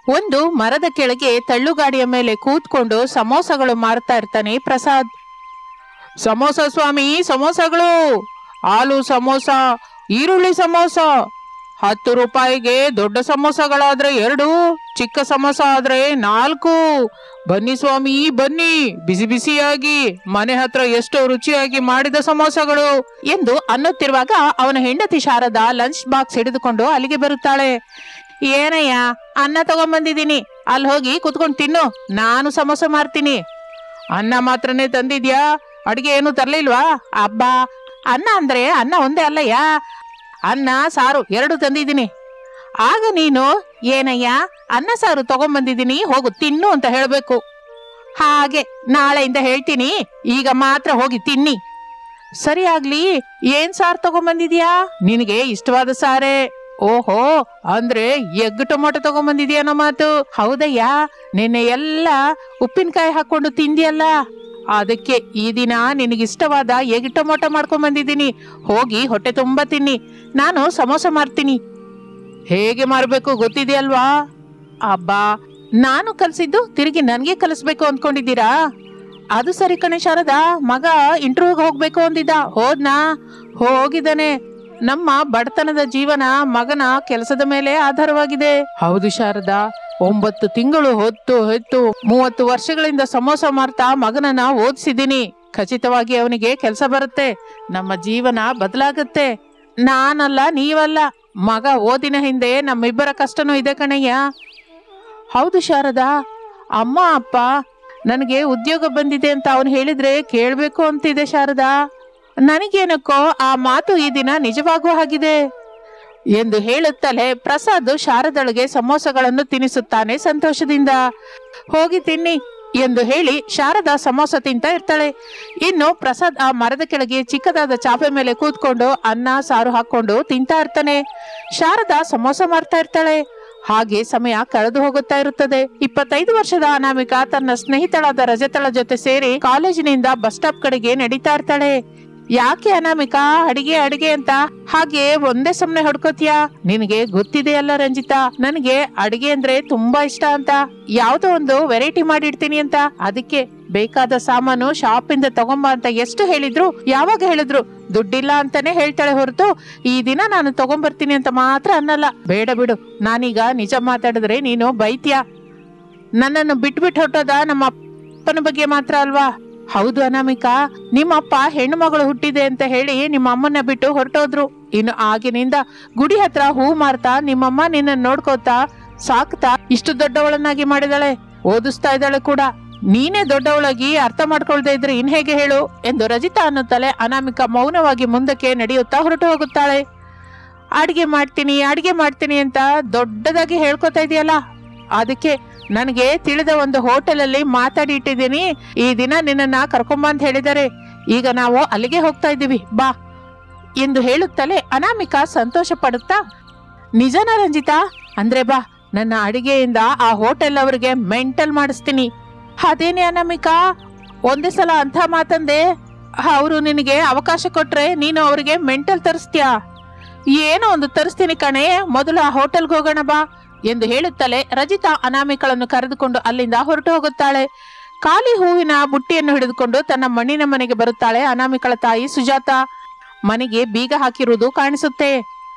ಒಂದು ಮರದ ಕೆಳಗೆ ತಳ್ಳುಗಾಡಿಯ ಮೇಲೆ ಕೂತ್ಕೊಂಡು ಸಮೋಸಗಳು ಮಾರ್ತಾ ಇರ್ತಾನೆ ಪ್ರಸಾದ್. ಸಮೋಸ ಸ್ವಾಮಿ, ಸಮೋಸಗಳು, ಆಲೂ ಸಮೋಸ, ಈರುಳ್ಳಿ ಸಮೋಸ, 10 ರೂಪಾಯಿಗೆ ದೊಡ್ಡ ಸಮೋಸಗಳಾದ್ರೆ 2, ಚಿಕ್ಕ ಸಮೋಸ ಆದ್ರೆ 4. ಬನ್ನಿ ಸ್ವಾಮಿ ಬನ್ನಿ, ಬಿಸಿ ಬಿಸಿಯಾಗಿ, ಮನೆ ಹತ್ರ ಎಷ್ಟೋ ರುಚಿಯಾಗಿ ಮಾಡಿದ ಸಮೋಸಗಳು ಎಂದು ಅನ್ನುತ್ತಿರುವಾಗ ಅವನ ಹೆಂಡತಿ ಶಾರದಾ ಲಂಚ್ ಬಾಕ್ಸ್ ಹಿಡಿದುಕೊಂಡು ಅಲ್ಲಿಗೆ ಬರುತ್ತಾಳೆ. ಏನಯ್ಯ, ಅನ್ನ ತಗೊಂಡ್ಬಂದಿದ್ದೀನಿ, ಅಲ್ಲಿ ಹೋಗಿ ಕುತ್ಕೊಂಡು ತಿನ್ನು, ನಾನು ಸಮೋಸ ಮಾರ್ತೀನಿ. ಅನ್ನ ಮಾತ್ರನೇ ತಂದಿದ್ಯಾ, ಅಡಿಗೆ ಏನು ತರ್ಲಿಲ್ವಾ? ಅಬ್ಬಾ, ಅನ್ನ ಅಂದ್ರೆ ಅನ್ನ ಒಂದೇ ಅಲ್ಲಯ್ಯ, ಅನ್ನ ಸಾರು 2 ತಂದಿದ್ದೀನಿ. ಆಗ ನೀನು ಏನಯ್ಯ, ಅನ್ನ ಸಾರು ತಗೊಂಡ್ಬಂದಿದ್ದೀನಿ, ಹೋಗು ತಿನ್ನು ಅಂತ ಹೇಳ್ಬೇಕು. ಹಾಗೆ ನಾಳೆಯಿಂದ ಹೇಳ್ತೀನಿ, ಈಗ ಮಾತ್ರ ಹೋಗಿ ತಿನ್ನಿ. ಸರಿ ಆಗ್ಲಿ, ಏನ್ ಸಾರು ತಗೊಂಡ್ಬಂದಿದ್ಯಾ? ನಿನಗೆ ಇಷ್ಟವಾದ ಸಾರೇ. ಓಹೋ, ಅಂದ್ರೆ ಎಗ್ ಟೊಮೊಟೊ ತಗೊಂಡ್ಬಂದಿದ್ಯಾನೋ ಮಾತು. ಹೌದಯ್ಯ, ನಿನ್ನೆ ಎಲ್ಲ ಉಪ್ಪಿನಕಾಯಿ ಹಾಕೊಂಡು ತಿಂದಿಯಲ್ಲ, ಅದಕ್ಕೆ ಈ ದಿನ ನಿನಗಿಷ್ಟವಾದ ಎಗ್ ಟೊಮೊಟೊ ಮಾಡ್ಕೊಂಡ್ ಬಂದಿದ್ದೀನಿ. ಹೋಗಿ ಹೊಟ್ಟೆ ತುಂಬಾ ತಿನ್ನಿ, ನಾನು ಸಮೋಸ ಮಾರ್ತೀನಿ. ಹೇಗೆ ಮಾರ್ಬೇಕು ಗೊತ್ತಿದೆಯಲ್ವಾ? ಅಬ್ಬಾ, ನಾನು ಕಲ್ಸಿದ್ದು ತಿರುಗಿ ನನ್ಗೆ ಕಲಿಸ್ಬೇಕು ಅಂದ್ಕೊಂಡಿದ್ದೀರಾ? ಅದು ಸರಿ ಕಣೆ ಶಾರದಾ, ಮಗ ಇಂಟರ್ವ್ಯೂಗೆ ಹೋಗ್ಬೇಕು ಅಂದಿದ್ದ, ಹೋದ್ನಾ? ಹೋಗಿದ್ದಾನೆ. ನಮ್ಮ ಬಡತನದ ಜೀವನ ಮಗನ ಕೆಲಸದ ಮೇಲೆ ಆಧಾರವಾಗಿದೆ. ಹೌದು ಶಾರದಾ, 9 ತಿಂಗಳು ಹೊತ್ತು 30 ವರ್ಷಗಳಿಂದ ಸಮೋಸ ಮಾರ್ತಾ ಮಗನನ್ನ ಓದಿಸಿದ್ದೀನಿ. ಖಚಿತವಾಗಿ ಅವನಿಗೆ ಕೆಲಸ ಬರುತ್ತೆ, ನಮ್ಮ ಜೀವನ ಬದಲಾಗುತ್ತೆ. ನಾನಲ್ಲ, ನೀವಲ್ಲ, ಮಗ ಓದಿನ ಹಿಂದೆ ನಮ್ಮಿಬ್ಬರ ಕಷ್ಟನೂ ಇದೆ ಕಣಯ್ಯ. ಹೌದು ಶಾರದಾ, ಅಮ್ಮ ಅಪ್ಪ ನನಗೆ ಉದ್ಯೋಗ ಬಂದಿದೆ ಅಂತ ಅವನು ಹೇಳಿದ್ರೆ ಕೇಳಬೇಕು ಅಂತಿದೆ ಶಾರದಾ. ನನಗೇನಕ್ಕೋ ಆ ಮಾತು ಈ ದಿನ ನಿಜವಾಗುವ ಹಾಗಿದೆ ಎಂದು ಹೇಳುತ್ತಲೇ ಪ್ರಸಾದ್ ಶಾರದಳಿಗೆ ಸಮೋಸಗಳನ್ನು ತಿನ್ನಿಸುತ್ತಾನೆ ಸಂತೋಷದಿಂದ. ಹೋಗಿ ತಿನ್ನಿ ಎಂದು ಹೇಳಿ ಶಾರದಾ ಸಮೋಸ ತಿಂತಾ ಇರ್ತಾಳೆ. ಇನ್ನು ಪ್ರಸಾದ್ ಆ ಮರದ ಕೆಳಗೆ ಚಿಕ್ಕದಾದ ಚಾಪೆ ಮೇಲೆ ಕೂತ್ಕೊಂಡು ಅನ್ನ ಸಾರು ಹಾಕೊಂಡು ತಿಂತಾ ಇರ್ತಾನೆ. ಶಾರದಾ ಸಮೋಸ ಮಾರ್ತಾ ಇರ್ತಾಳೆ. ಹಾಗೆ ಸಮಯ ಕಳೆದು ಹೋಗುತ್ತಾ ಇರುತ್ತದೆ. 25 ವರ್ಷದ ಅನಾಮಿಕಾ ತನ್ನ ಸ್ನೇಹಿತಳಾದ ರಜತಳ ಜೊತೆ ಸೇರಿ ಕಾಲೇಜಿನಿಂದ ಬಸ್ ಸ್ಟಾಪ್ ಕಡೆಗೆ ನಡೀತಾ ಇರ್ತಾಳೆ. ಯಾಕೆ ಅನಾಮಿಕಾ ಅಡಿಗೆ ಅಡಿಗೆ ಅಂತ ಹಾಗೆ ಒಂದೇ ಸಮನೆ ಹೊಡ್ಕೋತಿಯಾ? ನಿನಗೆ ಗೊತ್ತಿದೆಯಲ್ಲ ರಂಜಿತಾ, ನನಗೆ ಅಡಿಗೆ ಅಂದ್ರೆ ತುಂಬಾ ಇಷ್ಟ ಅಂತ. ಯಾವ್ದೋ ಒಂದು ವೆರೈಟಿ ಮಾಡಿಡ್ತೀನಿ ಅಂತ. ಅದಕ್ಕೆ ಬೇಕಾದ ಸಾಮಾನು ಶಾಪ್ ಇಂದ ತಗೊಂಬ ಅಂತ ಎಷ್ಟು ಹೇಳಿದ್ರು, ಯಾವಾಗ ಹೇಳಿದ್ರು ದುಡ್ಡಿಲ್ಲ ಅಂತಾನೆ ಹೇಳ್ತಾಳೆ ಹೊರತು ಈ ದಿನ ನಾನು ತಗೊಂಬರ್ತೀನಿ ಅಂತ ಮಾತ್ರ ಅನ್ನಲ್ಲ. ಬೇಡ ಬಿಡು, ನಾನೀಗ ನಿಜ ಮಾತಾಡಿದ್ರೆ ನೀನು ಬೈತ್ಯಾ. ನನ್ನನ್ನು ಬಿಟ್ಬಿಟ್ಟು ಹೊಟ್ಟೋದ ನಮ್ಮ ಅಪ್ಪನ ಬಗ್ಗೆ ಮಾತ್ರ ಅಲ್ವಾ? ಹೌದು ಅನಾಮಿಕಾ, ನಿಮ್ಮ ಅಪ್ಪ ಹೆಣ್ಣು ಮಗಳು ಹುಟ್ಟಿದೆ ಅಂತ ಹೇಳಿ ನಿಮ್ಮ ಅಮ್ಮನ ಬಿಟ್ಟು ಹೊರಟೋದ್ರು. ಇನ್ನು ಆಗಿನಿಂದ ಗುಡಿ ಹತ್ರ ಹೂ ಮಾರ್ತಾ ನಿಮ್ಮಮ್ಮ ನಿನ್ನ ನೋಡ್ಕೋತಾ ಸಾಕ್ತಾ ಇಷ್ಟು ದೊಡ್ಡವಳನ್ನಾಗಿ ಮಾಡಿದಾಳೆ, ಓದಿಸ್ತಾ ಇದ್ದಾಳೆ ಕೂಡ. ನೀನೇ ದೊಡ್ಡವಳಾಗಿ ಅರ್ಥ ಮಾಡ್ಕೊಳ್ದೆ ಇದ್ರೆ ಇನ್ ಹೇಗೆ ಹೇಳು ಎಂದು ರಜಿತಾ ಅನ್ನುತ್ತಲೇ ಅನಾಮಿಕಾ ಮೌನವಾಗಿ ಮುಂದಕ್ಕೆ ನಡೆಯುತ್ತಾ ಹೊರಟು ಹೋಗುತ್ತಾಳೆ. ಅಡಿಗೆ ಮಾಡ್ತೀನಿ ಅಂತ ದೊಡ್ಡದಾಗಿ ಹೇಳ್ಕೊತಾ ಇದೆಯಲ್ಲ, ಅದಕ್ಕೆ ನನಗೆ ತಿಳಿದ ಒಂದು ಹೋಟೆಲಲ್ಲಿ ಮಾತಾಡಿ ಇಟ್ಟಿದ್ದೀನಿ. ಈ ದಿನ ನಿನ್ನನ್ನ ಕರ್ಕೊಂಬ ಅಂತ ಹೇಳಿದ್ದಾರೆ. ಈಗ ನಾವು ಅಲ್ಲಿಗೆ ಹೋಗ್ತಾ ಇದ್ದೀವಿ, ಬಾ ಎಂದು ಹೇಳುತ್ತಲೇ ಅನಾಮಿಕಾ ಸಂತೋಷ ಪಡುತ್ತಾ, ನಿಜನ ರಂಜಿತಾ? ಅಂದ್ರೆ ಬಾ, ನನ್ನ ಅಡಿಗೆಯಿಂದ ಆ ಹೋಟೆಲ್ ಅವರಿಗೆ ಮೆಂಟಲ್ ಮಾಡಿಸ್ತೀನಿ. ಅದೇನೇ ಅನಾಮಿಕಾ, ಒಂದೇ ಸಲ ಅಂತ ಮಾತಂದೆ, ಅವರು ನಿನಗೆ ಅವಕಾಶ ಕೊಟ್ರೆ ನೀನು ಅವರಿಗೆ ಮೆಂಟಲ್ ತರಿಸ್ತೀಯಾ? ಏನೋ ಒಂದು ತರಿಸ್ತೀನಿ ಕಣೆ, ಮೊದಲು ಆ ಹೋಟೆಲ್ಗೆ ಹೋಗೋಣ ಬಾ ಎಂದು ಹೇಳುತ್ತಲೇ ರಜಿತಾ ಅನಾಮಿಕಳನ್ನು ಕರೆದುಕೊಂಡು ಅಲ್ಲಿಂದ ಹೊರಟು ಹೋಗುತ್ತಾಳೆ. ಖಾಲಿ ಹೂವಿನ ಬುಟ್ಟಿಯನ್ನು ಹಿಡಿದುಕೊಂಡು ತನ್ನ ಮಣ್ಣಿನ ಮನೆಗೆ ಬರುತ್ತಾಳೆ ಅನಾಮಿಕಳ ತಾಯಿ ಸುಜಾತ. ಮನೆಗೆ ಬೀಗ ಹಾಕಿರುವುದು ಕಾಣಿಸುತ್ತೆ.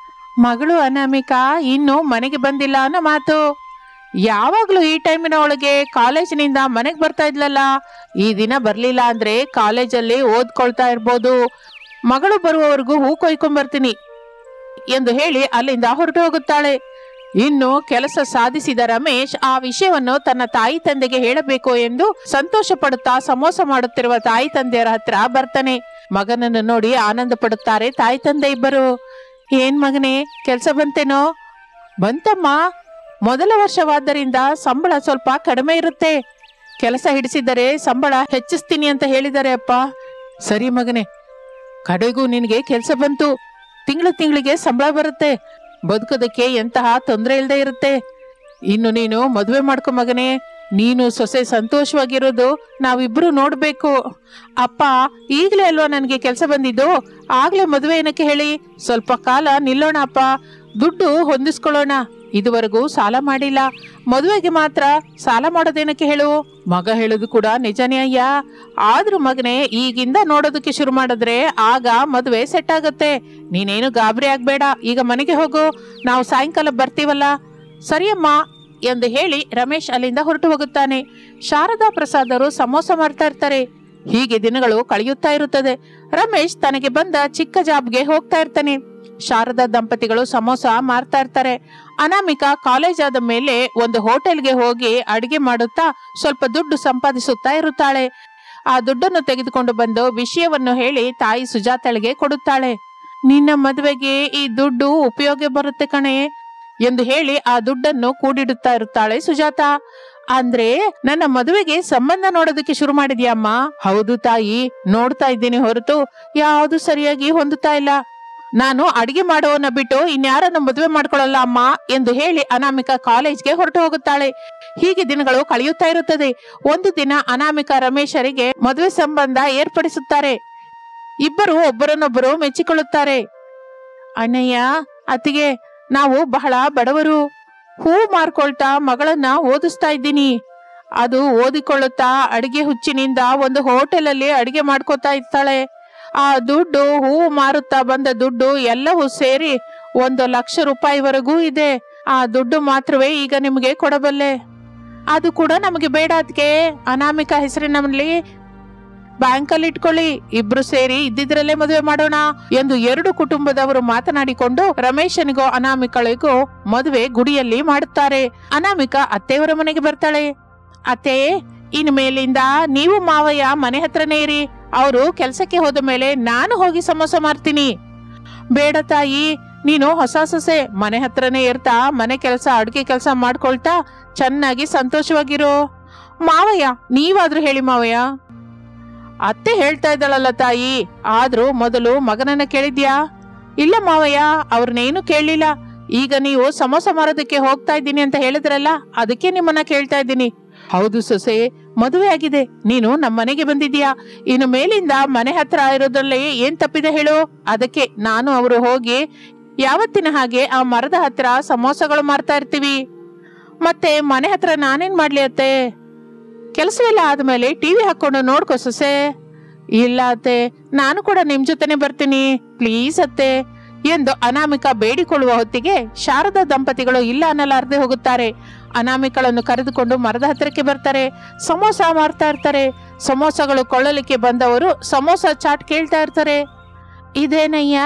ಮಗಳು ಅನಾಮಿಕಾ ಇನ್ನು ಮನೆಗೆ ಬಂದಿಲ್ಲ ಅನ್ನೋ ಮಾತು. ಯಾವಾಗ್ಲೂ ಈ ಟೈಮಿನ ಒಳಗೆ ಕಾಲೇಜಿನಿಂದ ಮನೆಗೆ ಬರ್ತಾ ಇದ್ಲಲ್ಲ, ಈ ದಿನ ಬರ್ಲಿಲ್ಲ ಅಂದ್ರೆ ಕಾಲೇಜಲ್ಲಿ ಓದ್ಕೊಳ್ತಾ ಇರ್ಬೋದು. ಮಗಳು ಬರುವವರೆಗೂ ಹೂ ಕೊಯ್ಕೊಂಡ್ಬರ್ತೀನಿ ಎಂದು ಹೇಳಿ ಅಲ್ಲಿಂದ ಹೊರಟು ಹೋಗುತ್ತಾಳೆ. ಇನ್ನು ಕೆಲಸ ಸಾಧಿಸಿದ ರಮೇಶ್ ಆ ವಿಷಯವನ್ನು ತನ್ನ ತಾಯಿ ತಂದೆಗೆ ಹೇಳಬೇಕು ಎಂದು ಸಂತೋಷ ಪಡುತ್ತಾ ಸಮೋಸ ಮಾಡುತ್ತಿರುವ ತಾಯಿ ತಂದೆಯರ ಹತ್ರ ಬರ್ತಾನೆ. ಮಗನನ್ನು ನೋಡಿ ಆನಂದ ಪಡುತ್ತಾರೆ ತಾಯಿ ತಂದೆ ಇಬ್ಬರು. ಏನ್ ಮಗನೇ, ಕೆಲಸ ಬಂತೇನೋ? ಬಂತಮ್ಮ, ಮೊದಲ ವರ್ಷವಾದ್ದರಿಂದ ಸಂಬಳ ಸ್ವಲ್ಪ ಕಡಿಮೆ ಇರುತ್ತೆ. ಕೆಲಸ ಹಿಡಿಸಿದರೆ ಸಂಬಳ ಹೆಚ್ಚಿಸ್ತೀನಿ ಅಂತ ಹೇಳಿದ್ದಾರೆ ಅಪ್ಪ. ಸರಿ ಮಗನೇ, ಕಡೆಗೂ ನಿನಗೆ ಕೆಲಸ ಬಂತು. ತಿಂಗಳಿಗೆ ಸಂಬಳ ಬರುತ್ತೆ. ಬದುಕೋದಕ್ಕೆ ಎಂತಹ ತೊಂದರೆ ಇಲ್ಲದೆ ಇರುತ್ತೆ. ಇನ್ನು ನೀನು ಮದುವೆ ಮಾಡ್ಕೊ ಮಗನೇ. ನೀನು ಸೊಸೆ ಸಂತೋಷವಾಗಿರೋದು ನಾವಿಬ್ರು ನೋಡ್ಬೇಕು. ಅಪ್ಪ ಈಗ್ಲೇ ಅಲ್ವಾ ನನಗೆ ಕೆಲಸ ಬಂದಿದ್ದು, ಆಗ್ಲೇ ಮದುವೆ ಏನಕ್ಕೆ ಹೇಳಿ? ಸ್ವಲ್ಪ ಕಾಲ ನಿಲ್ಲೋಣ ಅಪ್ಪ, ದುಡ್ಡು ಹೊಂದಿಸ್ಕೊಳ್ಳೋಣ. ಇದುವರೆಗೂ ಸಾಲ ಮಾಡಿಲ್ಲ, ಮದುವೆಗೆ ಮಾತ್ರ ಸಾಲ ಮಾಡೋದೇನಕ್ಕೆ ಹೇಳು? ಮಗ ಹೇಳುದು ಕೂಡ ನಿಜನೇ ಅಯ್ಯ. ಆದ್ರೂ ಮಗನೇ, ಈಗಿಂದ ನೋಡೋದಕ್ಕೆ ಶುರು ಮಾಡಿದ್ರೆ ಆಗ ಮದುವೆ ಸೆಟ್ ಆಗತ್ತೆ. ನೀನೇನು ಗಾಬರಿ ಆಗ್ಬೇಡ, ಈಗ ಮನೆಗೆ ಹೋಗು, ನಾವು ಸಾಯಂಕಾಲ ಬರ್ತೀವಲ್ಲ. ಸರಿಯಮ್ಮ ಎಂದು ಹೇಳಿ ರಮೇಶ್ ಅಲ್ಲಿಂದ ಹೊರಟು ಹೋಗುತ್ತಾನೆ. ಶಾರದಾ ಪ್ರಸಾದರು ಸಮೋಸ ಮಾರ್ತಾ ಇರ್ತಾರೆ. ಹೀಗೆ ದಿನಗಳು ಕಳೆಯುತ್ತಾ ಇರುತ್ತದೆ. ರಮೇಶ್ ತನಗೆ ಬಂದ ಚಿಕ್ಕ ಜಾಬ್ಗೆ ಹೋಗ್ತಾ ಇರ್ತಾನೆ. ಶಾರದಾ ದಂಪತಿಗಳು ಸಮೋಸ ಮಾರ್ತಾ ಇರ್ತಾರೆ. ಅನಾಮಿಕಾ ಕಾಲೇಜ್ ಆದ ಮೇಲೆ ಒಂದು ಹೋಟೆಲ್ಗೆ ಹೋಗಿ ಅಡಿಗೆ ಮಾಡುತ್ತಾ ಸ್ವಲ್ಪ ದುಡ್ಡು ಸಂಪಾದಿಸುತ್ತಾ ಇರುತ್ತಾಳೆ. ಆ ದುಡ್ಡನ್ನು ತೆಗೆದುಕೊಂಡು ಬಂದು ವಿಷಯವನ್ನು ಹೇಳಿ ತಾಯಿ ಸುಜಾತಳಿಗೆ ಕೊಡುತ್ತಾಳೆ. ನಿನ್ನ ಮದುವೆಗೆ ಈ ದುಡ್ಡು ಉಪಯೋಗ ಬರುತ್ತೆ ಕಣೆ ಎಂದು ಹೇಳಿ ಆ ದುಡ್ಡನ್ನು ಕೂಡಿಡುತ್ತಾ ಇರುತ್ತಾಳೆ ಸುಜಾತ. ಅಂದ್ರೆ ನನ್ನ ಮದುವೆಗೆ ಸಂಬಂಧ ನೋಡೋದಕ್ಕೆ ಶುರು ಮಾಡಿದ್ಯಮ್ಮ? ಹೌದು ತಾಯಿ, ನೋಡ್ತಾ ಇದ್ದೀನಿ ಹೊರತು ಯಾವುದು ಸರಿಯಾಗಿ ಹೊಂದುತ್ತಾ ಇಲ್ಲ. ನಾನು ಅಡಿಗೆ ಮಾಡೋವನ್ನ ಬಿಟ್ಟು ಇನ್ಯಾರನ್ನು ಮದುವೆ ಮಾಡ್ಕೊಳ್ಳಲ್ಲ ಅಮ್ಮ ಎಂದು ಹೇಳಿ ಅನಾಮಿಕಾ ಕಾಲೇಜ್ಗೆ ಹೊರಟು ಹೋಗುತ್ತಾಳೆ. ಹೀಗೆ ದಿನಗಳು ಕಳೆಯುತ್ತಾ ಇರುತ್ತದೆ. ಒಂದು ದಿನ ಅನಾಮಿಕಾ ರಮೇಶರಿಗೆ ಮದುವೆ ಸಂಬಂಧ ಏರ್ಪಡಿಸುತ್ತಾರೆ. ಇಬ್ಬರು ಒಬ್ಬರನ್ನೊಬ್ಬರು ಮೆಚ್ಚಿಕೊಳ್ಳುತ್ತಾರೆ. ಅಣ್ಣಯ್ಯ, ಅತ್ತಿಗೆ, ನಾವು ಬಹಳ ಬಡವರು. ಹೂ ಮಾರ್ಕೊಳ್ತಾ ಮಗಳನ್ನ ಓದಿಸ್ತಾ ಇದ್ದೀನಿ. ಅದು ಓದಿಕೊಳ್ಳುತ್ತಾ ಅಡಿಗೆ ಹುಚ್ಚಿನಿಂದ ಒಂದು ಹೋಟೆಲ್ ಅಲ್ಲಿ ಅಡಿಗೆ ಮಾಡ್ಕೋತಾ ಇರ್ತಾಳೆ. ಆ ದುಡ್ಡು, ಹೂ ಮಾರುತ್ತಾ ಬಂದ ದುಡ್ಡು ಎಲ್ಲವೂ ಸೇರಿ 1,00,000 ರೂಪಾಯಿವರೆಗೂ ಇದೆ. ಆ ದುಡ್ಡು ಮಾತ್ರವೇ ಈಗ ನಿಮಗೆ ಕೊಡಬಲ್ಲೆ. ಅದು ಕೂಡ ನಮಗೆ ಬೇಡ ಅದಕ್ಕೆ. ಅನಾಮಿಕಾ ಹೆಸರಿನಲ್ಲಿ ಬ್ಯಾಂಕಲ್ಲಿ ಇಟ್ಕೊಳ್ಳಿ, ಇಬ್ರು ಸೇರಿ ಇದ್ದಿದ್ರಲ್ಲೇ ಮದುವೆ ಮಾಡೋಣ ಎಂದು ಎರಡು ಕುಟುಂಬದವರು ಮಾತನಾಡಿಕೊಂಡು ರಮೇಶನಿಗೂ ಅನಾಮಿಕಳಿಗೂ ಮದುವೆ ಗುಡಿಯಲ್ಲಿ ಮಾಡುತ್ತಾರೆ. ಅನಾಮಿಕಾ ಅತ್ತೆಯವರ ಮನೆಗೆ ಬರ್ತಾಳೆ. ಅತ್ತೆ, ಇನ್ ಮೇಲಿಂದ ನೀವು ಮಾವಯ್ಯ ಮನೆ ಹತ್ರನೇ ಇರಿ. ಅವರು ಕೆಲ್ಸಕ್ಕೆ ಹೋದ ಮೇಲೆ ನಾನು ಹೋಗಿ ಸಮೋಸ ಮಾರ್ತೀನಿ. ಬೇಡ ತಾಯಿ, ನೀನು ಹೊಸ ಸೊಸೆ, ಮನೆ ಹತ್ರನೇ ಇರ್ತಾ ಮನೆ ಕೆಲಸ ಅಡುಗೆ ಕೆಲಸ ಮಾಡ್ಕೊಳ್ತಾ ಚೆನ್ನಾಗಿ ಸಂತೋಷವಾಗಿರೋ. ಮಾವಯ್ಯ, ನೀವಾದ್ರೂ ಹೇಳಿ ಮಾವಯ್ಯ. ಅತ್ತೆ ಹೇಳ್ತಾ ಇದ್ದಾಳಲ್ಲ ತಾಯಿ, ಆದ್ರೂ ಮೊದಲು ಮಗನನ್ನ ಕೇಳಿದ್ಯಾ? ಇಲ್ಲ ಮಾವಯ್ಯ, ಅವ್ರನ್ನೇನು ಕೇಳಲಿಲ್ಲ. ಈಗ ನೀವು ಸಮೋಸ ಮಾರೋದಕ್ಕೆ ಹೋಗ್ತಾ ಇದ್ದೀನಿ ಅಂತ ಹೇಳಿದ್ರಲ್ಲ, ಅದಕ್ಕೆ ನಿಮ್ಮನ್ನ ಕೇಳ್ತಾ ಇದ್ದೀನಿ. ಹೌದು ಸೊಸೆ, ಮದುವೆ ಆಗಿದೆ, ನೀನು ನಮ್ಮ ಮನೆಗೆ ಬಂದಿದ್ಯಾ. ಇನ್ನು ಮೇಲಿಂದ ಮನೆ ಹತ್ರ ಇರೋದ್ರಲ್ಲಿ ಏನ್ ತಪ್ಪಿದೆ ಹೇಳು? ಅದಕ್ಕೆ ನಾನು ಅವರು ಹೋಗಿ ಯಾವತ್ತಿನ ಹಾಗೆ ಆ ಮರದ ಹತ್ರ ಸಮೋಸಗಳು ಮಾರ್ತಾ ಇರ್ತೀವಿ. ಮತ್ತೆ ಮನೆ ಹತ್ರ ನಾನೇನ್ ಮಾಡ್ಲಿ ಅತ್ತೆ? ಕೆಲಸವೆಲ್ಲ ಆದ್ಮೇಲೆ ಟಿವಿ ಹಾಕೊಂಡು ನೋಡ್ಕೋ ಸೊಸೆ. ಇಲ್ಲ ಅತ್ತೆ, ನಾನು ಕೂಡ ನಿಮ್ ಜೊತೆನೆ ಬರ್ತೀನಿ, ಪ್ಲೀಸ್ ಅತ್ತೆ ಎಂದು ಅನಾಮಿಕಾ ಬೇಡಿಕೊಳ್ಳುವ ಹೊತ್ತಿಗೆ ಶಾರದಾ ದಂಪತಿಗಳು ಇಲ್ಲ ಅನ್ನಲಾರದೆ ಹೋಗುತ್ತಾರೆ. ಅನಾಮಿಕಳನ್ನು ಕರೆದುಕೊಂಡು ಮರದ ಹತ್ತಿರಕ್ಕೆ ಬರ್ತಾರೆ. ಸಮೋಸ ಮಾರ್ತಾ ಇರ್ತಾರೆ. ಸಮೋಸಗಳು ಕೊಳ್ಳಲಿಕ್ಕೆ ಬಂದವರು ಸಮೋಸ ಚಾಟ್ ಕೇಳ್ತಾ ಇರ್ತಾರೆ. ಇದೇನಯ್ಯ,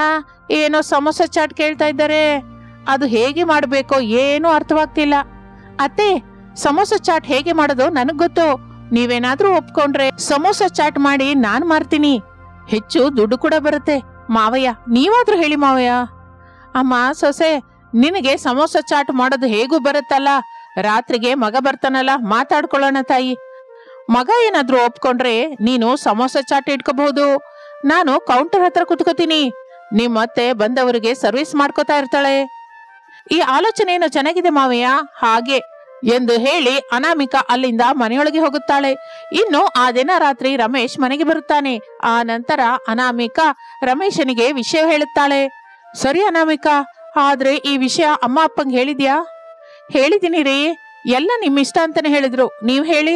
ಏನೋ ಸಮೋಸ ಚಾಟ್ ಕೇಳ್ತಾ ಇದ್ದಾರೆ, ಅದು ಹೇಗೆ ಮಾಡಬೇಕೋ ಏನೂ ಅರ್ಥವಾಗ್ತಿಲ್ಲ. ಅತ್ತೆ, ಸಮೋಸ ಚಾಟ್ ಹೇಗೆ ಮಾಡೋದು ನನಗ್ ಗೊತ್ತು. ನೀವೇನಾದ್ರೂ ಒಪ್ಕೊಂಡ್ರೆ ಸಮೋಸ ಚಾಟ್ ಮಾಡಿ ನಾನ್ ಮಾರ್ತೀನಿ, ಹೆಚ್ಚು ದುಡ್ಡು ಕೂಡ ಬರುತ್ತೆ. ಮಾವಯ್ಯ, ನೀವಾದ್ರೂ ಹೇಳಿ ಮಾವಯ್ಯ. ಅಮ್ಮ ಸೊಸೆ, ನಿನಗೆ ಸಮೋಸ ಚಾಟ್ ಮಾಡೋದು ಹೇಗೂ ಬರುತ್ತಲ್ಲ, ರಾತ್ರಿಗೆ ಮಗ ಬರ್ತಾನಲ್ಲ, ಮಾತಾಡ್ಕೊಳ್ಳೋಣ ತಾಯಿ. ಮಗ ಏನಾದ್ರೂ ಒಪ್ಕೊಂಡ್ರೆ ನೀನು ಸಮೋಸ ಚಾಟ್ ಇಟ್ಕೋಬಹುದು. ನಾನು ಕೌಂಟರ್ ಹತ್ರ ಕುತ್ಕೋತೀನಿ, ನಿಮ್ಮತ್ತೆ ಬಂದವರಿಗೆ ಸರ್ವಿಸ್ ಮಾಡ್ಕೋತಾ ಇರ್ತಾಳೆ. ಈ ಆಲೋಚನೆ ಏನೋ ಚೆನ್ನಾಗಿದೆ ಮಾವಯ್ಯ, ಹಾಗೆ ಎಂದು ಹೇಳಿ ಅನಾಮಿಕಾ ಅಲ್ಲಿಂದ ಮನೆಯೊಳಗೆ ಹೋಗುತ್ತಾಳೆ. ಇನ್ನು ಆ ದಿನ ರಾತ್ರಿ ರಮೇಶ್ ಮನೆಗೆ ಬರುತ್ತಾನೆ. ಆ ನಂತರ ಅನಾಮಿಕಾ ರಮೇಶನಿಗೆ ವಿಷಯ ಹೇಳುತ್ತಾಳೆ. ಸರಿ ಅನಾಮಿಕಾ, ಆದ್ರೆ ಈ ವಿಷಯ ಅಮ್ಮ ಅಪ್ಪಂಗೆ ಹೇಳಿದ್ಯಾ? ಹೇಳಿದ್ದೀನಿ ರೀ, ಎಲ್ಲ ನಿಮ್ಮ ಇಷ್ಟ ಅಂತಾನೆ ಹೇಳಿದ್ರು. ನೀವ್ ಹೇಳಿ.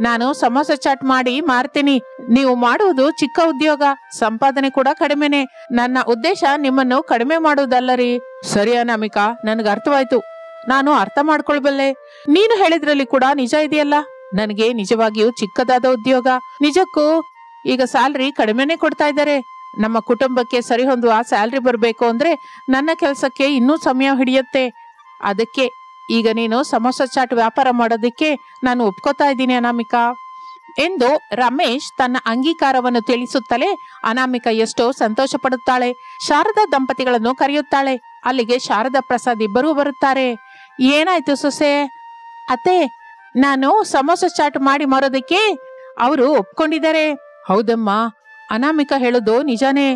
ನಾನು ಸಮೋಸ ಚಾಟ್ ಮಾಡಿ ಮಾರ್ತೀನಿ. ನೀವು ಮಾಡುವುದು ಚಿಕ್ಕ ಉದ್ಯೋಗ, ಸಂಪಾದನೆ ಕೂಡ ಕಡಿಮೆನೆ. ನನ್ನ ಉದ್ದೇಶ ನಿಮ್ಮನ್ನು ಕಡಿಮೆ ಮಾಡುವುದಲ್ಲ ರೀ. ಸರಿ ಅನಾಮಿಕಾ, ನನ್ಗೆ ಅರ್ಥವಾಯ್ತು, ನಾನು ಅರ್ಥ ಮಾಡ್ಕೊಳ್ಬಲ್ಲೆ. ನೀನು ಹೇಳಿದ್ರಲ್ಲಿ ಕೂಡ ನಿಜ ಇದೆಯಲ್ಲ. ನನಗೆ ನಿಜವಾಗಿಯೂ ಚಿಕ್ಕದಾದ ಉದ್ಯೋಗ. ನಿಜಕ್ಕೂ ಈಗ ಸ್ಯಾಲ್ರಿ ಕಡಿಮೆನೆ ಕೊಡ್ತಾ ಇದ್ದಾರೆ. ನಮ್ಮ ಕುಟುಂಬಕ್ಕೆ ಸರಿ ಹೊಂದುವ ಸ್ಯಾಲ್ರಿ ಬರಬೇಕು ಅಂದ್ರೆ ನನ್ನ ಕೆಲಸಕ್ಕೆ ಇನ್ನೂ ಸಮಯ ಹಿಡಿಯುತ್ತೆ. ಅದಕ್ಕೆ ಈಗ ನೀನು ಸಮೋಸ ಚಾಟ್ ವ್ಯಾಪಾರ ಮಾಡೋದಕ್ಕೆ ನಾನು ಒಪ್ಕೋತಾ ಇದ್ದೀನಿ ಅನಾಮಿಕಾ ಎಂದು ರಮೇಶ್ ತನ್ನ ಅಂಗೀಕಾರವನ್ನು ತಿಳಿಸುತ್ತಲೇ ಅನಾಮಿಕಾ ಎಷ್ಟೋ ಸಂತೋಷ ಪಡುತ್ತಾಳೆ. ಶಾರದಾ ದಂಪತಿಗಳನ್ನು ಕರೆಯುತ್ತಾಳೆ. ಅಲ್ಲಿಗೆ ಶಾರದಾ ಪ್ರಸಾದ್ ಇಬ್ಬರೂ ಬರುತ್ತಾರೆ. ಏನಾಯ್ತು ಸೊಸೆ? ಅತ್ತೆ, ನಾನು ಸಮೋಸ ಚಾಟ್ ಮಾಡಿ ಮಾರೋದಕ್ಕೆ ಅವರು ಒಪ್ಕೊಂಡಿದ್ದಾರೆ. ಹೌದಮ್ಮ, ಅನಾಮಿಕಾ ಹೇಳೋದು ನಿಜಾನೇ.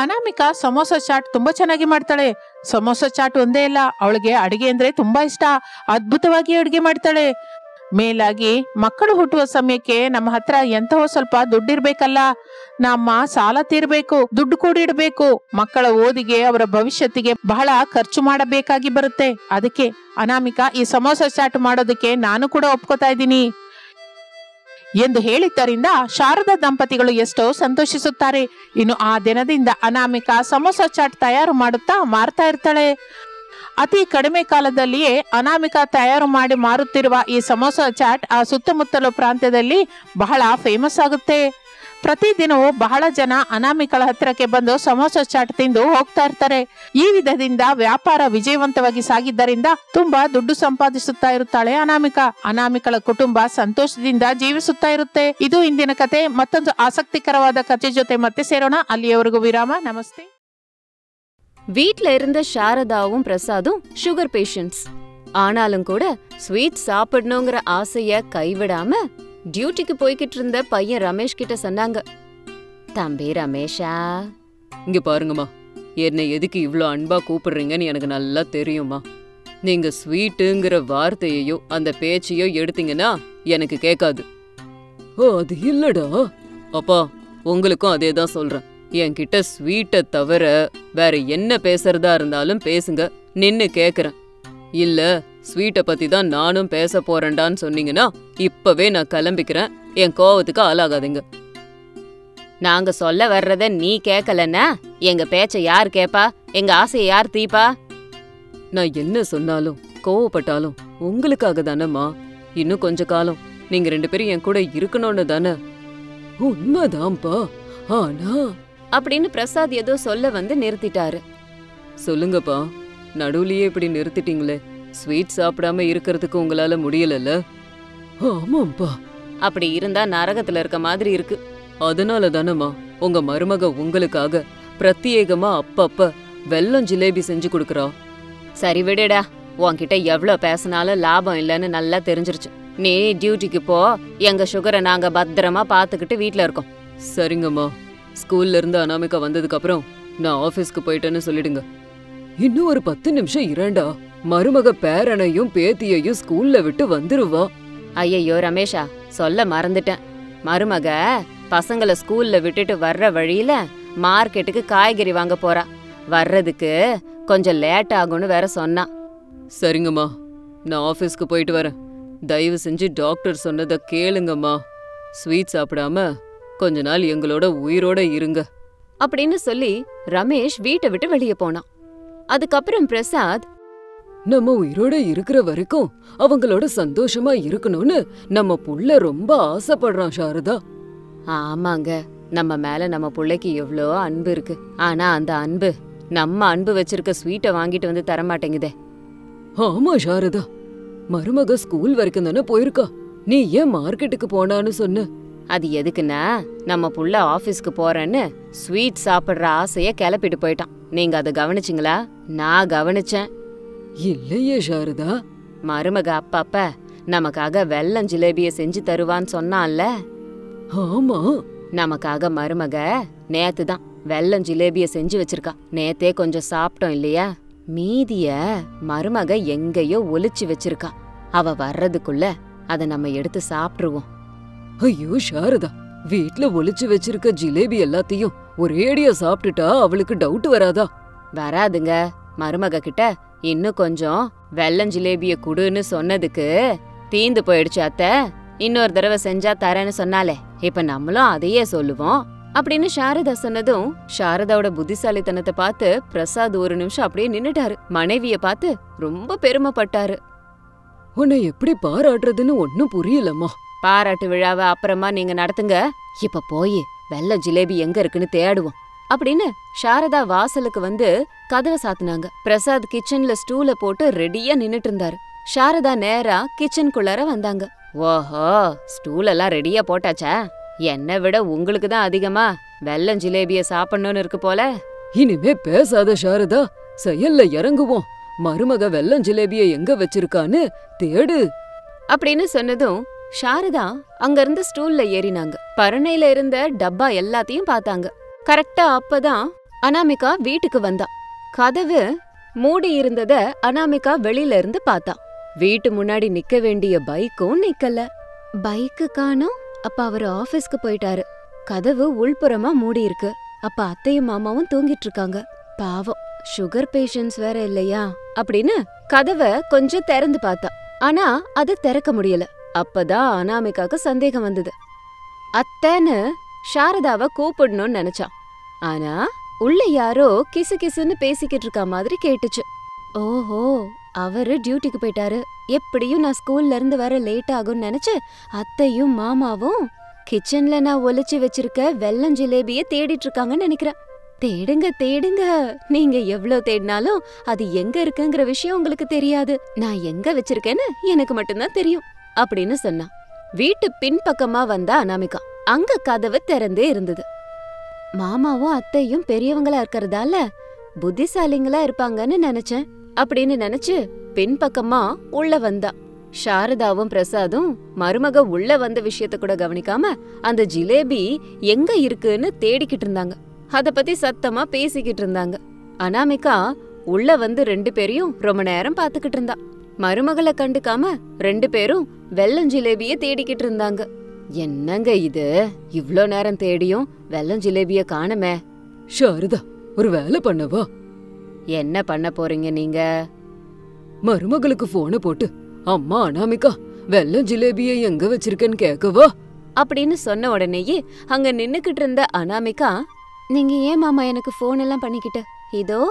ಅನಾಮಿಕಾ ಸಮೋಸ ಚಾಟ್ ತುಂಬಾ ಚೆನ್ನಾಗಿ ಮಾಡ್ತಾಳೆ. ಸಮೋಸ ಚಾಟ್ ಒಂದೇ ಇಲ್ಲ, ಅವಳಿಗೆ ಅಡಿಗೆ ಅಂದ್ರೆ ತುಂಬಾ ಇಷ್ಟ. ಅದ್ಭುತವಾಗಿ ಅಡಿಗೆ ಮಾಡ್ತಾಳೆ. ಮೇಲಾಗಿ ಮಕ್ಕಳು ಹುಟ್ಟುವ ಸಮಯಕ್ಕೆ ನಮ್ಮ ಹತ್ರ ಎಂತಹೋ ಸ್ವಲ್ಪ ದುಡ್ಡಿರ್ಬೇಕಲ್ಲ. ನಮ್ಮ ಸಾಲ ತೀರ್ಬೇಕು, ದುಡ್ಡು ಕೂಡಿಡ್ಬೇಕು. ಮಕ್ಕಳ ಓದಿಗೆ, ಅವರ ಭವಿಷ್ಯತ್ತಿಗೆ ಬಹಳ ಖರ್ಚು ಮಾಡಬೇಕಾಗಿ ಬರುತ್ತೆ. ಅದಕ್ಕೆ ಅನಾಮಿಕಾ, ಈ ಸಮೋಸ ಚಾಟ್ ಮಾಡೋದಕ್ಕೆ ನಾನು ಕೂಡ ಒಪ್ಕೋತಾ ಇದ್ದೀನಿ ಎಂದು ಹೇಳಿದ್ದರಿಂದ ಶಾರದಾ ದಂಪತಿಗಳು ಎಷ್ಟೋ ಸಂತೋಷಿಸುತ್ತಾರೆ. ಇನ್ನು ಆ ದಿನದಿಂದ ಅನಾಮಿಕಾ ಸಮೋಸ ಚಾಟ್ ತಯಾರು ಮಾಡುತ್ತಾ ಮಾರ್ತಾ ಇರ್ತಾಳೆ. ಅತಿ ಕಡಿಮೆ ಕಾಲದಲ್ಲಿಯೇ ಅನಾಮಿಕಾ ತಯಾರು ಮಾಡಿ ಮಾರುತ್ತಿರುವ ಈ ಸಮೋಸ ಚಾಟ್ ಆ ಸುತ್ತಮುತ್ತಲ ಪ್ರಾಂತ್ಯದಲ್ಲಿ ಬಹಳ ಫೇಮಸ್ ಆಗುತ್ತೆ. ಪ್ರತಿದಿನವೂ ಬಹಳ ಜನ ಅನಾಮಿಕಳ ಹತ್ತಿರಕ್ಕೆ ಬಂದು ಸಮೋಸ ಚಾಟ್ ತಿಂದು ಹೋಗ್ತಾ ಇರ್ತಾರೆ. ಈ ವಿಧದಿಂದ ವ್ಯಾಪಾರ ವಿಜಯವಂತವಾಗಿ ಸಾಗಿದ್ದರಿಂದ ತುಂಬಾ ದುಡ್ಡು ಸಂಪಾದಿಸುತ್ತಾ ಇರುತ್ತಾಳೆ ಅನಾಮಿಕಾ. ಅನಾಮಿಕಳ ಕುಟುಂಬ ಸಂತೋಷದಿಂದ ಜೀವಿಸುತ್ತಾ ಇರುತ್ತೆ. ಇದು ಇಂದಿನ ಕತೆ. ಮತ್ತೊಂದು ಆಸಕ್ತಿಕರವಾದ ಕತೆ ಜೊತೆ ಮತ್ತೆ ಸೇರೋಣ. ಅಲ್ಲಿಯವರೆಗೂ ವಿರಾಮ. ನಮಸ್ತೆ. வீட்ல இருந்த சாரதாவும் பிரசாதும் சுகர் பேஷண்ட்ஸ். ஆனாலும் கூட ஸ்வீட் சாப்பிடணுங்கிற ஆசைய கைவிடாம டியூட்டிக்கு போய்கிட்டு இருந்த பையன் ரமேஷ் கிட்ட சொன்னாங்க. தம்பி ரமேஷா, இங்க பாருங்கம்மா, என்னை எதுக்கு இவ்ளோ அன்பா கூப்பிடுறீங்கன்னு எனக்கு நல்லா தெரியுமா. நீங்க ஸ்வீட்டுங்கிற வார்த்தையோ அந்த பேச்சையோ எடுத்தீங்கன்னா எனக்கு கேட்காது. ஓ, அது இல்லடா அப்பா, உங்களுக்கும் அதே தான் சொல்றேன். என்கிட்ட ஸ்வீட்டை தவிர வேற என்ன பேசுறதா இருந்தாலும் பேசுங்க, நின்னு கேக்குறேன். இல்ல ஸ்வீட்டை பத்தி தான் நானும் பேச போறேன்டான்னு சொன்னீங்கன்னா இப்பவே நான் கிளம்பிக்கிறேன். என் கோவத்துக்கு ஆளாகாதீங்க. நாங்க சொல்ல வர்றத நீ கேக்கலன்னா எங்க பேச்ச யார் கேப்பா? எங்க ஆசைய யார் தீப்பா? நான் என்ன சொன்னாலும் கோவப்பட்டாலும் உங்களுக்காக தானேம்மா. இன்னும் கொஞ்ச காலம் நீங்க 2 பேரும் என் கூட இருக்கணும்னு தானே. உண்மைதான்ப்பா. ஆனா அப்படின்னு பிரசாத் ஏதோ சொல்ல வந்து நிறுத்திட்டாரு. சொல்லுங்கப்பா, நடுவுலயே இப்படி நிறுத்திட்டீங்களே. ஸ்வீட் சாப்பிடாம இருக்கிறதுக்கு உங்களால முடியலல்ல? ஆமாப்பா. அப்படி இருந்தா நரகத்துல இருக்க மாதிரி இருக்கு. அதனால தானம்மா உங்க மருமக உங்களுக்காக பிரத்யேகமா அப்பப்ப வெல்லம் ஜிலேபி செஞ்சு கொடுக்கறா. சரி விடுடா, உன்கிட்ட எவ்வளவு பேசினாலும் லாபம் இல்லைன்னு நல்லா தெரிஞ்சிருச்சு. நீ டியூட்டிக்கு போ, எங்க சுகரை நாங்க பத்திரமா பாத்துக்கிட்டு வீட்டுல இருக்கோம். சரிங்கம்மா. ஸ்கூல்ல இருந்து அனாமிகா வந்ததுக்கு அப்புறம் நான் ஆபீஸ்க்கு போயிட்டேன்னு சொல்லிடுங்க. இன்னும் ஒரு 10 நிமிஷம் இரண்டா, மருமக பேரனையும் பேத்தியையும் ஸ்கூல்ல விட்டு வந்துருவா. ஐயையோ ரமேஷா, சொல்ல மறந்துட்டேன். மருமக பசங்களை ஸ்கூல்ல விட்டுட்டு வர்ற வழியில மார்க்கெட்டுக்கு காய்கறி வாங்க போறா. வர்றதுக்கு கொஞ்சம் லேட் ஆகும்னு வேற சொன்னா. சரிங்கம்மா, நான் ஆபீஸ்க்கு போயிட்டு வரேன். தயவு செஞ்சு டாக்டர் சொன்னதை கேளுங்கம்மா. ஸ்வீட் சாப்பிடாம கொஞ்ச நாள் எங்களோட உயிரோட இருங்க அப்படின்னு சொல்லி ரமேஷ் வீட்டை விட்டு வெளியே போனான். அதுக்கப்புறம் பிரசாத், நம்ம உயிரோட இருக்கிற வரைக்கும் அவங்களோட சந்தோஷமா இருக்கணும்னு நம்ம புள்ள ரொம்ப ஆசைப்படுறான் சாரதா. ஆமாங்க, நம்ம மேல நம்ம புள்ளைக்கு எவ்வளோ அன்பு இருக்கு. ஆனா அந்த அன்பு நம்ம அன்பு வச்சிருக்க ஸ்வீட்டை வாங்கிட்டு வந்து தரமாட்டேங்குதே. ஆமா சாரதா, மருமக ஸ்கூல் வரைக்கும் தானே போயிருக்கா. நீ ஏன் மார்க்கெட்டுக்கு போனான்னு சொன்ன? அது எதுக்குன்னா, நம்ம புள்ள ஆபீஸ்க்கு போறேன்னு ஸ்வீட் சாப்பிடுற ஆசைய கிளப்பிட்டு போயிட்டான். நீங்க அதை கவனிச்சிங்களா? நான் கவனிச்சேன். இல்லையே சாரதா. மருமக அப்பப்ப நமக்காக வெல்லம் ஜிலேபிய செஞ்சு தருவான்னு சொன்னான்ல. ஆமா, நமக்காக மருமக நேத்து தான் வெல்லம் ஜிலேபிய செஞ்சு வச்சிருக்கா. நேத்தே கொஞ்சம் சாப்பிட்டோம் இல்லையா? மீதிய மருமக எங்கேயோ ஒளிச்சு வச்சிருக்கா. அவ வர்றதுக்குள்ள அதை நம்ம எடுத்து சாப்பிட்டுருவோம். ஐயோ சாரதா, வீட்ல ஒளிச்சு வச்சிருக்க ஜிலேபி எல்லாத்தையும் ஒரேடியா சாப்பிட்டுட்டா அவளுக்கு டவுட் வராதா? வராதுங்க. மருமக கிட்ட இன்னும் கொஞ்சம் வெல்லம் ஜிலேபிய குடுன்னு சொன்னதுக்கு தீந்து போயிடுச்சு அத்தை. இன்னொரு தடவை செஞ்சா தரேன்னு சொன்னாலே, இப்ப நம்மளும் அதையே சொல்லுவோம் அப்படின்னு சாரதா சொன்னதும் சாரதாவோட புத்திசாலித்தனத்தை பார்த்து பிரசாத் ஒரு நிமிஷம் அப்படியே நின்னுட்டாரு. மனைவிய பார்த்து ரொம்ப பெருமைப்பட்டாரு. உன்னை எப்படி பாராட்டுறதுன்னு ஒன்னும் புரியலம்மா. பாராட்டு விழாவை அப்புறமா நீங்க நடத்துங்க, இப்ப போய் வெள்ள ஜிலேபி எங்க இருக்குன்னு தேடுவோம் அப்படின்னு சாரதா வாசலுக்கு வந்து கதவை சாத்துனாங்க. பிரசாத் கிச்சன்ல ஸ்டூல போட்டு ரெடியா நின்னுட்டு இருந்தாரு. சாரதா நேரா கிச்சனுக்குள்ளார வந்தாங்க. ஓஹோ, ஸ்டூல் எல்லாம் ரெடியா போட்டாச்சா? என்னை விட உங்களுக்கு தான் அதிகமா வெல்லம் ஜிலேபிய சாப்பிடணும்னு இருக்கு போல. இனிமே பேசாத சாரதா, செயல்ல இறங்குவோம். மருமக வெல்லம் ஜிலேபிய எங்க வச்சிருக்கான்னு தேடு அப்படின்னு சொன்னதும் சாரதா அங்க இருந்து ஸ்டூல்ல ஏறினாங்க. பரணையில இருந்த டப்பா எல்லாத்தையும் பார்த்தாங்க. கரெக்டா அப்பதான் அனாமிகா வீட்டுக்கு வந்தா. கதவு மூடி இருந்தத அனாமிகா வெளியில இருந்து பார்த்தா. வீட்டு முன்னாடி நிக்க வேண்டிய பைக்கும் நிக்கல. பைக்கு காணோம். அப்ப அவரு ஆபீஸ்க்கு போயிட்டாரு. கதவு உள்புறமா மூடி இருக்கு. அப்ப அத்தையும் மாமாவும் தூங்கிட்டு இருக்காங்க. பாவம், சுகர் பேஷண்ட்ஸ் வேற இல்லையா அப்படின்னு கதவை கொஞ்சம் திறந்து பார்த்தா. ஆனா அது திறக்க முடியல. அப்பதான் அனாமிகாக்கு சந்தேகம் வந்தது. அத்தைன்னு சாரதாவை கூப்பிடணும்னு நினைச்சான். ஆனா உள்ள யாரோ கிசு கிசுன்னு பேசிக்கிட்டு இருக்க மாதிரி கேட்டுச்சு. ஓஹோ, அவரு டியூட்டிக்கு போயிட்டாரு. எப்படியும் நான் ஸ்கூல்ல இருந்து வர லேட் ஆகும்னு நினைச்சு அத்தையும் மாமாவும் கிச்சன்ல நான் ஒளிச்சு வச்சிருக்க வெல்லம் ஜிலேபிய தேடிட்டு இருக்காங்கன்னு நினைக்கிறேன். தேடுங்க தேடுங்க, நீங்க எவ்வளவு தேடினாலும் அது எங்க இருக்குங்கிற விஷயம் உங்களுக்கு தெரியாது. நான் எங்க வச்சிருக்கேன்னு எனக்கு மட்டும்தான் தெரியும் அப்படின்னு சொன்னான். வீட்டு பின்பக்கமா வந்தா அனாமிகா. அங்க கதவு திறந்தே இருந்தது. மாமாவும் அத்தையும் பெரியவங்களா இருக்கறதால புத்திசாலிங்களா இருப்பாங்கன்னு நினைச்சேன் அப்படின்னு நினைச்சு பின்பக்கமா உள்ள வந்தா. சாரதாவும் பிரசாதும் மருமக உள்ள வந்த விஷயத்த கூட கவனிக்காம அந்த ஜிலேபி எங்க இருக்குன்னு தேடிக்கிட்டு இருந்தாங்க. அத பத்தி சத்தமா பேசிக்கிட்டு இருந்தாங்க. அனாமிகா உள்ள வந்து 2 பேரையும் ரொம்ப நேரம் பாத்துக்கிட்டு இருந்தா. மருமகளை கண்டுக்காம 2 பேரும் வெல்லம் ஜிலேபிய தேடிக்கிட்டு இருந்தாங்க. என்னங்க இது, இவ்ளோ நேரம் தேடியும் வெல்லம் ஜிலேபிய காணுமே. சாரதா, ஒரு வேலை பண்ணவா? என்ன பண்ண போறீங்க நீங்க? மருமகளுக்கு போனை போட்டு, அம்மா அனாமிகா, வெல்லம் ஜிலேபிய எங்க வச்சிருக்கேன்னு கேக்கவா அப்படின்னு சொன்ன உடனேயே அங்க நின்னுக்கிட்டு இருந்த அனாமிகா, நீங்க ஏன் மாமா எனக்கு போன் எல்லாம் பண்ணிக்கிட்டு, இதோ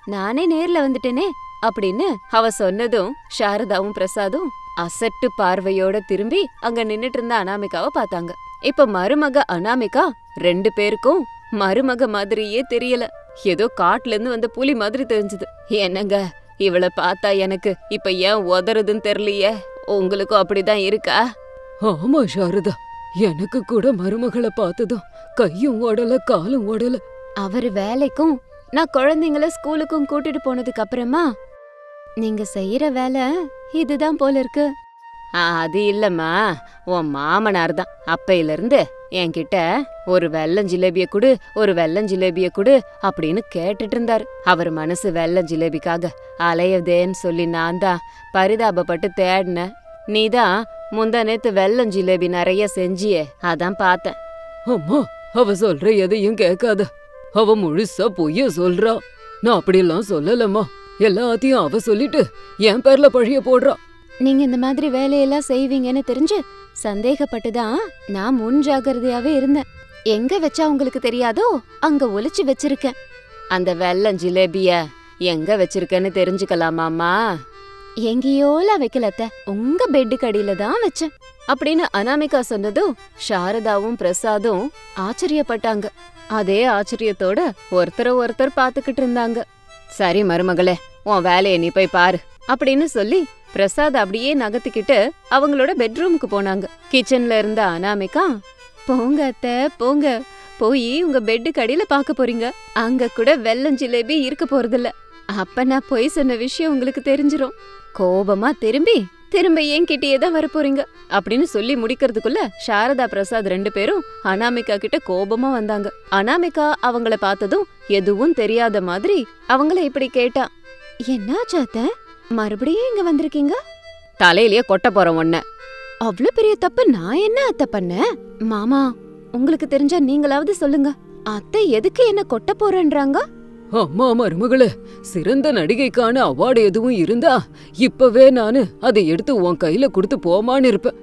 நானே நேர்ல வந்துட்டேனே அப்படின்னு அவ சொன்னதும் சாரதாவும் பிரசாதும் அசட்டு பார்வையோட திரும்பி அங்க நின்னுட்டு இருந்த அனாமிகாவை பார்த்தாங்க. இப்ப மருமக அனாமிகா 2 பேருக்கும் மருமக மாதிரியே தெரியல. ஏதோ காட்டுல இருந்து வந்த புலி மாதிரி தெரிஞ்சது. என்னங்க, இவளை பார்த்தா எனக்கு இப்ப ஏன் உதறதுன்னு தெரியலையே. உங்களுக்கும் அப்படிதான் இருக்கா? ஆமா சாரதா, எனக்கு கூட மருமகளை பார்த்ததும் கையும் ஓடல காலும் ஓடல. அவரு வேலைக்கும் நான் குழந்தைங்கள ஸ்கூலுக்கும் கூட்டிட்டு போனதுக்கு அப்புறமா நீங்க செய்யற வேலை இதுதான் போல இருக்கு. அது இல்லம்மா, உன் மாமனார் தான் அப்பையில இருந்து என்கிட்ட ஒரு வெல்லம் ஜிலேபிய குடு, ஒரு வெல்லம் ஜிலேபிய குடு அப்படின்னு கேட்டுட்டு இருந்தாரு. அவர் மனசு வெல்லம் ஜிலேபிக்காக அலையதேன்னு சொல்லி நான் தான் பரிதாபப்பட்டு தேடினேன். நீதான் முந்தா நேத்து வெல்லம் ஜிலேபி நிறைய செஞ்சியே, அதான் பார்த்தேன். அம்மா, அவ சொல்ற எதையும் கேட்காத. அவ முழுசா பொய்ய சொல்றா. நான் அப்படியெல்லாம் சொல்லலம்மா. எல்லாத்தையும் அவ சொல்லிட்டு என் பேர்ல பழிய போடுறா. நீங்க இந்த மாதிரி வேலையெல்லாம் செய்வீங்கன்னு தெரிஞ்சு சந்தேகப்பட்டுதான் நான் முன் ஜாகிரதையாவே இருந்தேன். எங்க வச்சா உங்களுக்கு தெரியாதோ அங்க ஒளிச்சு வச்சிருக்கேன். அந்த வெல்லம் ஜிலேபிய எங்க வச்சிருக்கேன்னு தெரிஞ்சுக்கலாமாமா? எங்கேயோலாம் வைக்கலத்த, உங்க பெட்டு கடியில தான் வச்சேன் அப்படின்னு அனாமிகா சொன்னதும் சாரதாவும் பிரசாதும் ஆச்சரியப்பட்டாங்க. அதே ஆச்சரியத்தோட ஒருத்தர் பாத்துக்கிட்டு இருந்தாங்க. சரி மருமகளே, உன் வேலைய நீ போய் பாரு அப்படின்னு சொல்லி பிரசாத் அப்படியே நகர்த்திக்கிட்டு அவங்களோட பெட்ரூமுக்கு போனாங்க. கிச்சன்ல இருந்த அனாமிகா, போங்க அத்தை போங்க, போய் உங்க பெட்டு கடியில பாக்க போறீங்க. அங்க கூட வெல்லம் ஜிலேபி இருக்க போறதில்ல. அப்ப நான் போய் சொன்ன விஷயம் உங்களுக்கு தெரிஞ்சிரும். கோபமா திரும்ப என்கிட்டயே தான் வரப்போறீங்க அப்படின்னு சொல்லி முடிக்கிறதுக்குள்ள சாரதா பிரசாத் 2 பேரும் அனாமிகா கிட்ட கோபமா வந்தாங்க. அனாமிகா அவங்கள பார்த்ததும் எதுவும் தெரியாத மாதிரி அவங்கள இப்படி கேட்டா, என்னாச்சு அத்தை, மறுபடியும் இங்க வந்திருக்கீங்க? தலையிலேயே கொட்ட போறோம் ஒன்ன. அவ்ளோ பெரிய தப்பு நான் என்ன அத்தை பண்ணேன்? மாமா, உங்களுக்கு தெரிஞ்சா நீங்களாவது சொல்லுங்க. அத்தை எதுக்கு என்ன கொட்ட போறேன்றாங்க? அம்மா மருமகளே, சிறந்த நடிகைக்கான அவார்டு எதுவும் இருந்தா இப்பவே நானு அதை எடுத்து உன் கையில கொடுத்து போமான்னு இருப்பேன்.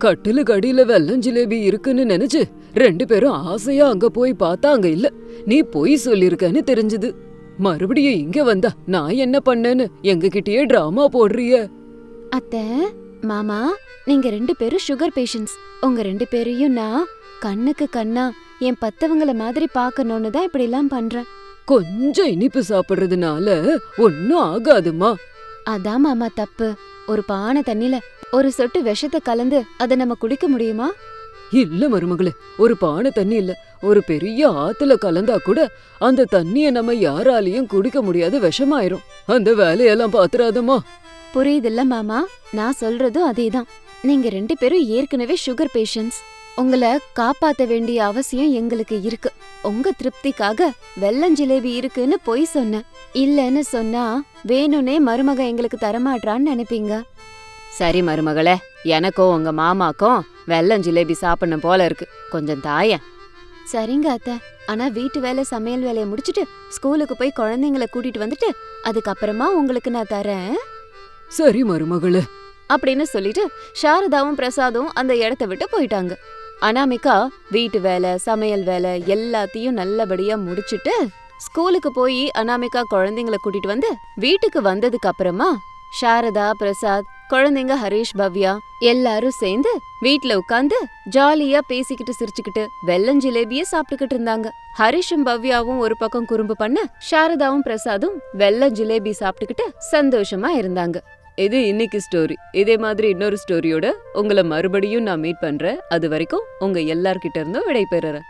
கட்டிலுக்கு அடியில வெல்லம் ஜிலேபி இருக்குன்னு நினைச்சு 2 பேரும் ஆசையா அங்க போய் பார்த்தா அங்க இல்ல. நீ பொய் சொல்லிருக்கன்னு தெரிஞ்சது. மறுபடியும் இங்க வந்தா நான் என்ன பண்ணேன்னு எங்க கிட்டயே டிராமா போடுறிய. அத்தை, மாமா, நீங்க 2 பேரும் சுகர் பேஷண்ட்ஸ். உங்க 2 பேரையும் நான் கண்ணுக்கு கண்ணா என் பத்தவங்கள மாதிரி பாக்கணும்னு தான் இப்படி எல்லாம் பண்றேன். கொஞ்சம் இனிப்பு சாப்பிடுறதுனால ஒன்னும் ஆகாதுமா. அதான் மாமா தப்பு. ஒரு பானை தண்ணில ஒரு சொட்டு விஷத்தை கலந்து அதை நம்ம குடிக்க முடியுமா? இல்ல மருமகளே, ஒரு பானை தண்ணி இல்ல, ஒரு பெரிய ஆத்துல கலந்தா கூட அந்த தண்ணிய நம்ம யாராலையும் குடிக்க முடியாது, விஷமாயிரும். அந்த வேலையெல்லாம் பாத்துறாதமா. புரியுதுல்ல மாமா, நான் சொல்றதும் அதேதான். நீங்க 2 பேரும் ஏற்கனவே சுகர் பேஷண்ட்ஸ். உங்களை காப்பாத்த வேண்டிய அவசியம் எங்களுக்கு இருக்கு. உங்க திருப்திக்காக வெல்லம் ஜிலேபி இருக்குன்னு பொய் சொன்னேன். இல்லன்னு சொன்னா வேணும்னே மருமக எங்களுக்கு தரமாட்டான்னு நினைப்பீங்க. சரி மருமகளே, எனக்கும் உங்க மாமாக்கும் வெல்லம் ஜிலேபி சாப்பிடணும் போல இருக்கு, கொஞ்சம் தாயேன். சரிங்க அத்தை, ஆனா வீட்டு வேலை சமையல் வேலையை முடிச்சிட்டு ஸ்கூலுக்கு போய் குழந்தைங்கள கூட்டிட்டு வந்துட்டு அதுக்கப்புறமா உங்களுக்கு நான் தரேன் சரி மருமகளே அப்படின்னு சொல்லிட்டு சாரதாவும் பிரசாதும் அந்த இடத்த விட்டு போயிட்டாங்க. அனாமிகா வீட்டு வேலை சமையல் வேலை எல்லாத்தையும் நல்லபடியா முடிச்சிட்டு ஸ்கூலுக்கு போய் அனாமிகா குழந்தைங்கள கூட்டிட்டு வந்து வீட்டுக்கு வந்ததுக்கு அப்புறமா சாரதா பிரசாத் குழந்தைங்க ஹரிஷ் பவ்யா எல்லாரும் சேர்ந்து வீட்ல உட்கார்ந்து ஜாலியா பேசிக்கிட்டு சிரிச்சுக்கிட்டு வெல்லம் ஜிலேபிய சாப்பிட்டுக்கிட்டு இருந்தாங்க. ஹரிஷும் பவ்யாவும் ஒரு பக்கம் குறும்பு பண்ண, சாரதாவும் பிரசாதும் வெல்லம் ஜிலேபி சாப்பிட்டுக்கிட்டு சந்தோஷமா இருந்தாங்க. இது இன்னைக்கு ஸ்டோரி. இதே மாதிரி இன்னொரு ஸ்டோரியோட உங்களை மறுபடியும் நான் மீட் பண்றேன். அது வரைக்கும் உங்க எல்லார்கிட்ட இருந்தும் விடை பெறுறேன்.